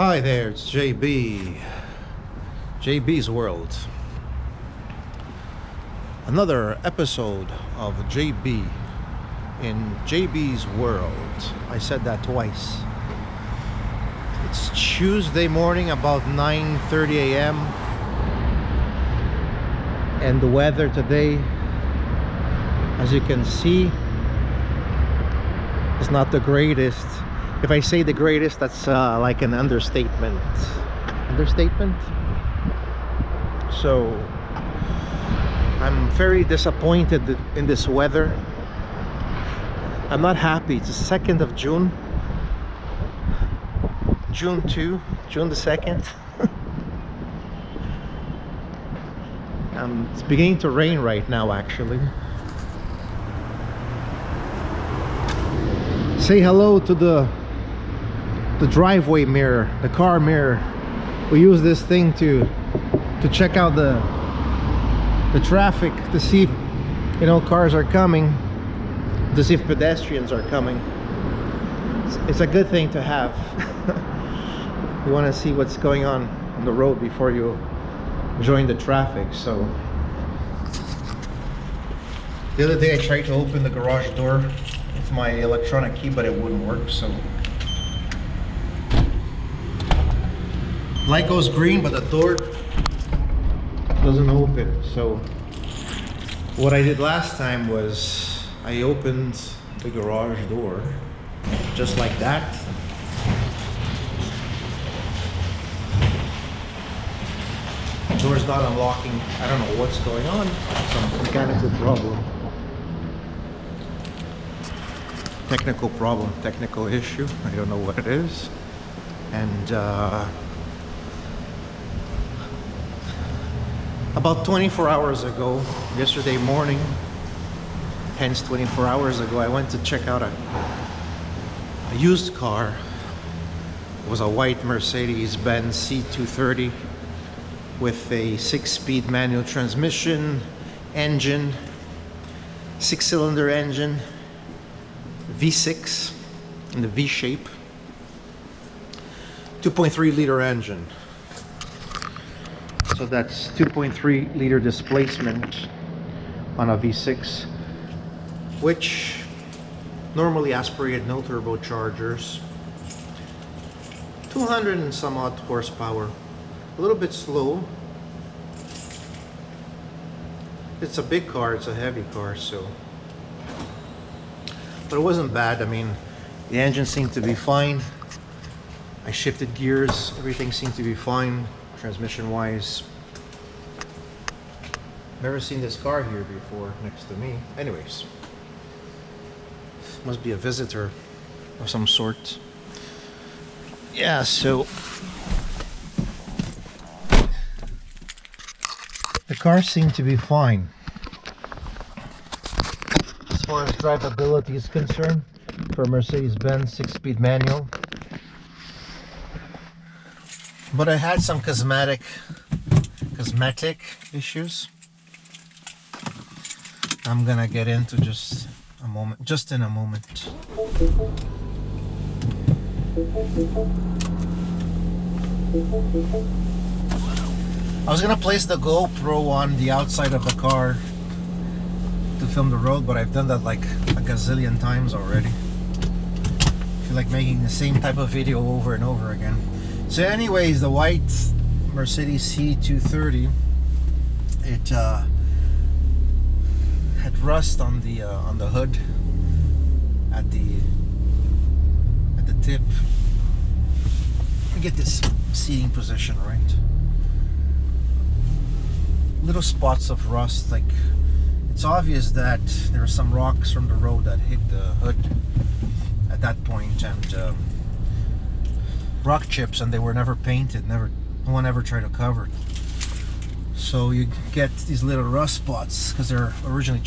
Hi there, it's JB. JB's World. Another episode of JB in JB's World. I said that twice. It's Tuesday morning, about 9:30 a.m. And the weather today, as you can see, is not the greatest. If I say the greatest, that's like an understatement. Understatement? So, I'm very disappointed in this weather. I'm not happy. It's the 2nd of June. June the 2nd. It's beginning to rain right now, actually. Say hello to the driveway mirror, the car mirror. We use this thing to check out the traffic, to see if cars are coming, to see if pedestrians are coming. It's a good thing to have. You want to see what's going on the road before you join the traffic. So the other day I tried to open the garage door with my electronic key, but it wouldn't work. So light goes green, but the door doesn't open. So what I did last time was I opened the garage door just like that. The door's not unlocking. I don't know what's going on. Some mechanical problem. Technical problem, technical issue. I don't know what it is. And about 24 hours ago, yesterday morning, hence 24 hours ago, I went to check out a used car. It was a white Mercedes-Benz C230 with a 6-speed manual transmission, engine, 6-cylinder engine, V6 in the V shape, 2.3 liter engine. So that's 2.3 liter displacement on a V6, which normally aspirated, no turbochargers, 200 and some odd horsepower, a little bit slow. It's a big car, it's a heavy car, so, but it wasn't bad. I mean, the engine seemed to be fine. I shifted gears, everything seemed to be fine. Transmission wise, never seen this car here before next to me. Anyways, must be a visitor of some sort. Yeah, so the car seemed to be fine as far as drivability is concerned for a Mercedes-Benz 6-speed manual. But I had some cosmetic issues. I'm gonna get into just in a moment. I was gonna place the GoPro on the outside of the car to film the road, but I've done that like a gazillion times already. I feel like making the same type of video over and over again. So anyways, the white Mercedes C230, it had rust on the hood at the tip. Let me get this seating position right. Little spots of rust, like it's obvious that there are some rocks from the road that hit the hood at that point, and rock chips, and they were never painted. No one ever tried to cover it. So you get these little rust spots because they're originally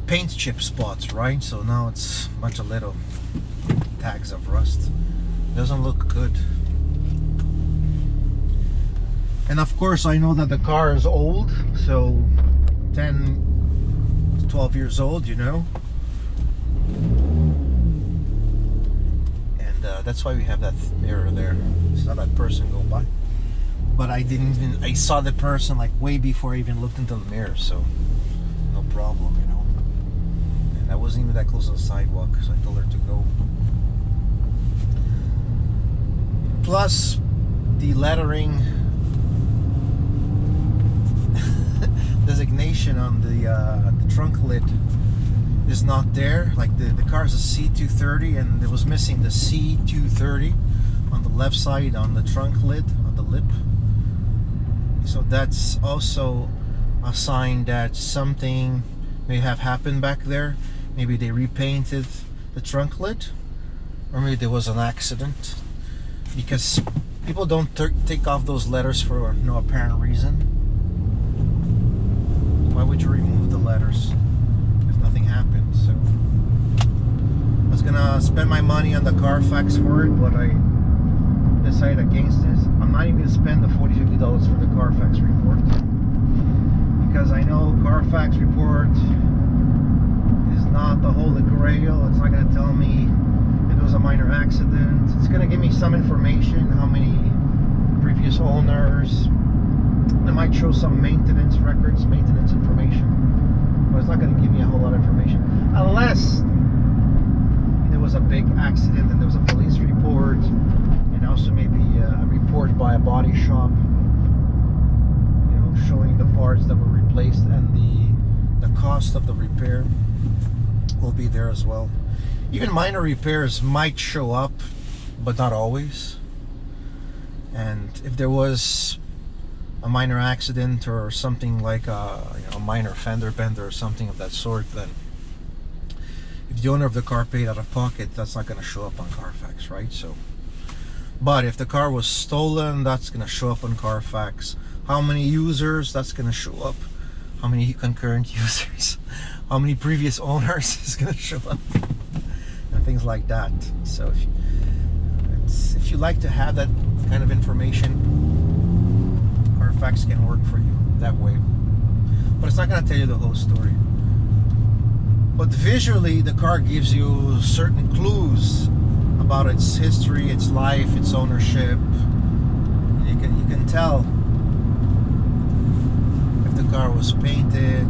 paint chip spots, right? So now it's a bunch of little tags of rust. Doesn't look good. And of course I know that the car is old, so 10 to 12 years old, that's why we have that mirror there. Saw that person go by, but I didn't even. I saw the person like way before I even looked into the mirror, so no problem, you know. And I wasn't even that close to the sidewalk, so I told her to go. Plus, the lettering designation on the trunk lid is not there. Like the car is a C230 and it was missing the C230 on the left side on the trunk lid, on the lip. So that's also a sign that something may have happened back there. Maybe they repainted the trunk lid, or maybe there was an accident, because people don't take off those letters for no apparent reason. Why would you remove the letters if nothing happened? So I was gonna spend my money on the Carfax for it, but I decided against this. I'm not even gonna spend the $40-50 for the Carfax report, because I know Carfax report is not the holy grail. It's not gonna tell me if it was a minor accident. It's gonna give me some information, how many previous owners. It might show some maintenance records, maintenance information, but it's not going to give me a whole lot of information, unless there was a big accident and there was a police report, and also maybe a report by a body shop, you know, showing the parts that were replaced, and the cost of the repair will be there as well. Even minor repairs might show up, but not always. And if there was a minor accident or something like a minor fender bender or something of that sort, then if the owner of the car paid out of pocket, that's not going to show up on Carfax, right? So, but if the car was stolen, that's going to show up on Carfax. How many users, that's going to show up. How many concurrent users, how many previous owners is going to show up, and things like that. So if you like to have that kind of information, Carfax can work for you that way, but it's not going to tell you the whole story. But visually, the car gives you certain clues about its history, its life, its ownership. You can tell if the car was painted.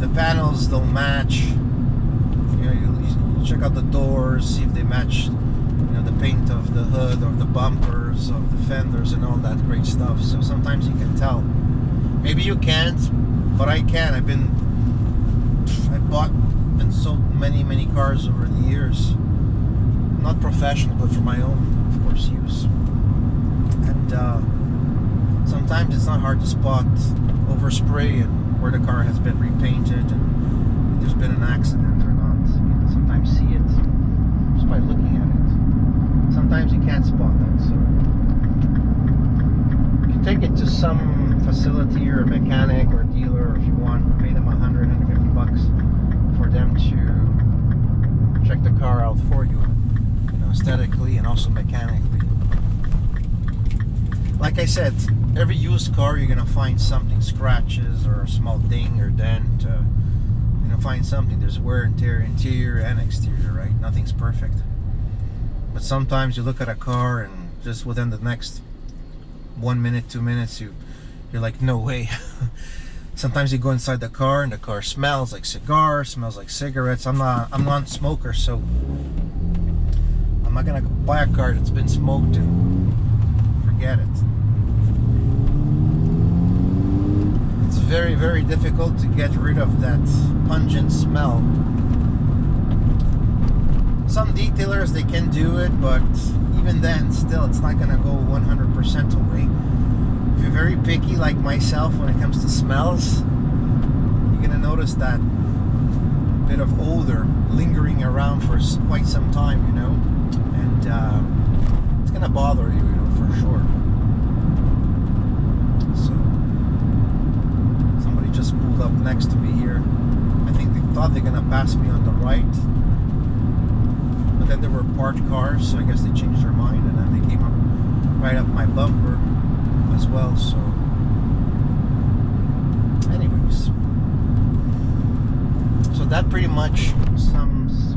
The panels don't match. You know, you check out the doors, see if they match, you know, the paint of the hood or the bumpers of the fenders and all that great stuff. So sometimes you can tell. Maybe you can't, but I can. I bought and sold many cars over the years. Not professional, but for my own, of course, use. And sometimes it's not hard to spot overspray and where the car has been repainted and if there's been an accident or not. You can sometimes see it just by looking at it. Sometimes you can't spot that, so you can take it to some facility or mechanic or dealer if you want. Pay them $100-150 for them to check the car out for you, you know, aesthetically and also mechanically. Like I said, every used car you're gonna find something, scratches or a small ding or dent. You're gonna find something. There's wear and tear, interior and exterior, right? Nothing's perfect. But sometimes you look at a car and just within the next 1 minute, 2 minutes, you're like, no way. Sometimes you go inside the car and the car smells like cigars, smells like cigarettes. I'm not a smoker, so I'm not gonna buy a car that's been smoked and forget it. It's very difficult to get rid of that pungent smell. Some detailers, they can do it, but even then, still, it's not gonna go 100% away. If you're very picky like myself when it comes to smells, you're gonna notice that bit of odor lingering around for quite some time, you know, and it's gonna bother you, you know, for sure. So somebody just pulled up next to me here. I think they thought they're gonna pass me on the right, but then there were parked cars, so I guess they changed their mind, and then they came up right up my bumper as well. So anyways, so that pretty much sums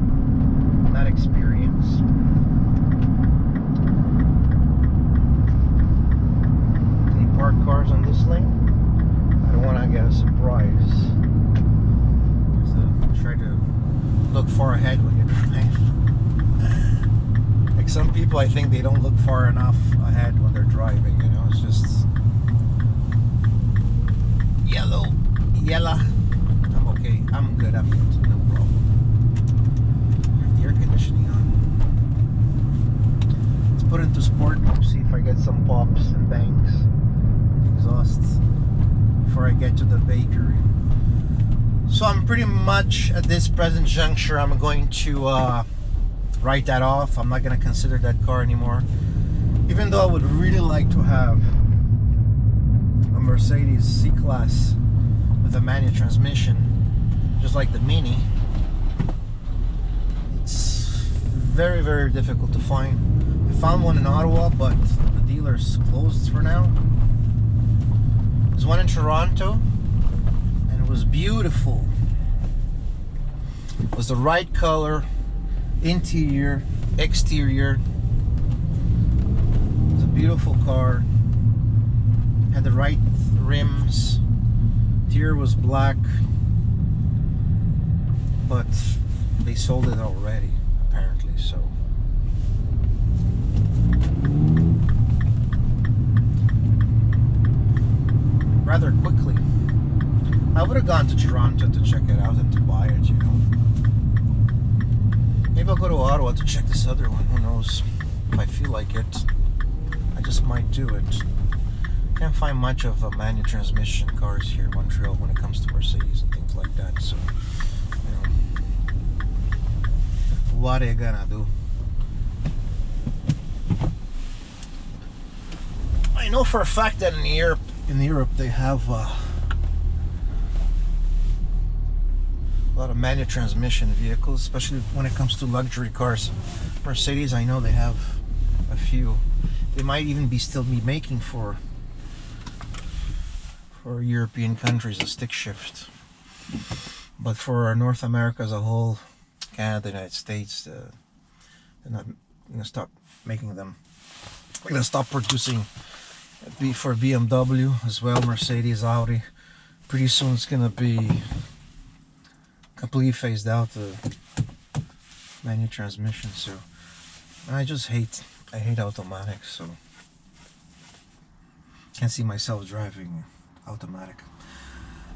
that experience. whistling. I don't want to get a surprise. So try to look far ahead when you're driving. Like some people, I think they don't look far enough ahead when they're driving, you know. It's just yellow. I'm okay. I'm good. I'm good. No problem. Have the air conditioning on. Let's put it into sport mode. See if I get some pops and bangs. Exhausts before I get to the bakery. So I'm pretty much at this present juncture, I'm going to write that off. I'm not going to consider that car anymore, even though I would really like to have a Mercedes C-Class with a manual transmission, just like the Mini. It's very, very difficult to find. I found one in Ottawa, but the dealer's closed for now. There's one in Toronto, and it was beautiful. It was the right color, interior, exterior. It's a beautiful car. Had the right rims. Interior was black, but they sold it already, apparently. So rather quickly. I would have gone to Toronto to check it out and to buy it, you know. Maybe I'll go to Ottawa to check this other one. Who knows? If I feel like it, I just might do it. Can't find much of manual transmission cars here in Montreal when it comes to Mercedes and things like that. So, you know, what are you gonna do? I know for a fact that in Europe they have a lot of manual transmission vehicles, especially when it comes to luxury cars. Mercedes, I know they have a few. They might even still be making for European countries a stick shift. But for North America as a whole, Canada, United States, they're not going to stop making them. They're going to stop producing for BMW as well, Mercedes, Audi. Pretty soon it's going to be completely phased out the manual transmission. So I hate automatics, so can't see myself driving automatic.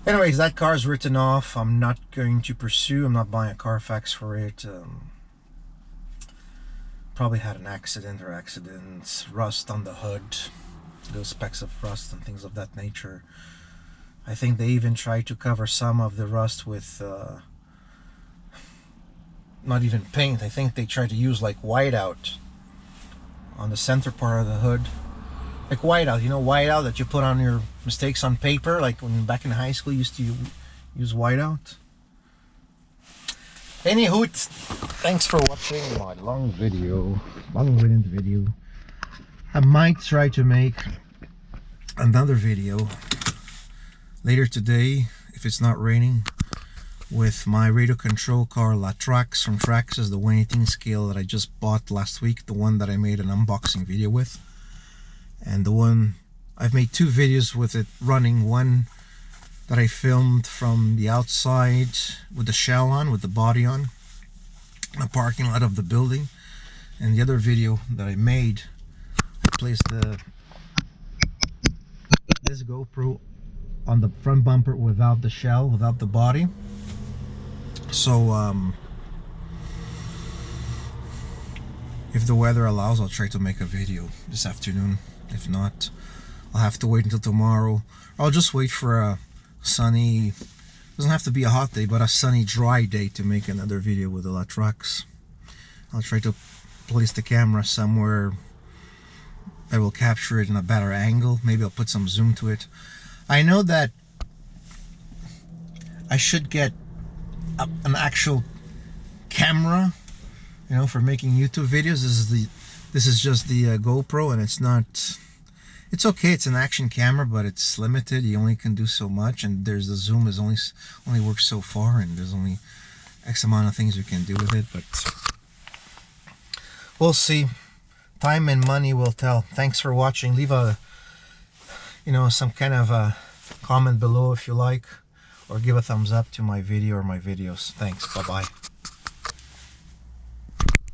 Anyways, that car's written off. I'm not going to pursue. I'm not buying a Carfax for it. Probably had an accident or accidents, rust on the hood, those specks of rust and things of that nature. I think they even tried to cover some of the rust with not even paint. I think they tried to use like whiteout on the center part of the hood. Like whiteout, you know, whiteout that you put on your mistakes on paper, like when back in high school you used to use whiteout. Anywho, thanks for watching my long-winded video. I might try to make another video later today, if it's not raining, with my radio control car Latrax from Traxxas, the 118 scale that I just bought last week, the one that I made an unboxing video with. And the one, I've made two videos with it running. One that I filmed from the outside with the shell on, with the body on, in a parking lot of the building. And the other video that I made, I placed this GoPro on the front bumper without the shell, without the body. So if the weather allows, I'll try to make a video this afternoon. If not, I'll have to wait until tomorrow. I'll just wait for a sunny, doesn't have to be a hot day, but a sunny, dry day to make another video with the Latrax. I'll try to place the camera somewhere that will capture it in a better angle. Maybe I'll put some zoom to it. I know that I should get an actual camera, you know, for making YouTube videos. This is just the GoPro, and it's not, it's okay, it's an action camera, but it's limited. You only can do so much, and there's the zoom is only works so far, and there's only X amount of things you can do with it. But we'll see. Time and money will tell. Thanks for watching. Leave a you know, some kind of a comment below if you like, or give a thumbs up to my video or my videos. Thanks. Bye bye.